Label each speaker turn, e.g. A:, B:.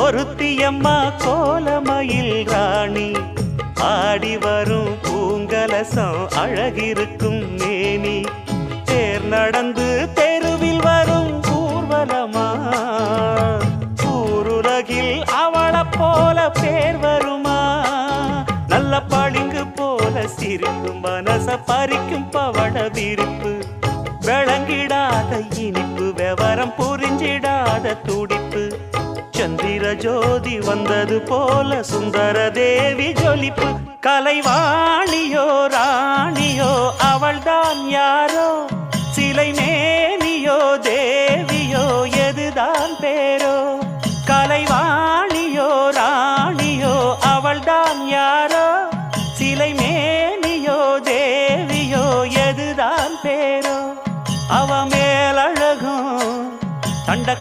A: ஒருத்தியம்மா கோலமயில் ராணி ஆடி வரும் பூங்கலசம் அழகிருக்கும் மேனி தேர் நடந்து தெருவில் வரும் ஊர்வலமா ஊருலகில் அவளை போல பேர் வருமா நல்ல பளிங்கு போல சிரிக்கும் மனச பறிக்கும் பவள விரிப்பு விளங்கிடாத இனிப்பு விவரம் புரிஞ்சிடாத துடிப்பு சந்திர ஜோதி வந்தது போல சுந்தர தேவி ஜொலிப்பு கலைவாணியோ ராணியோ அவள்தான் யாரோ சிலை மேனியோ தே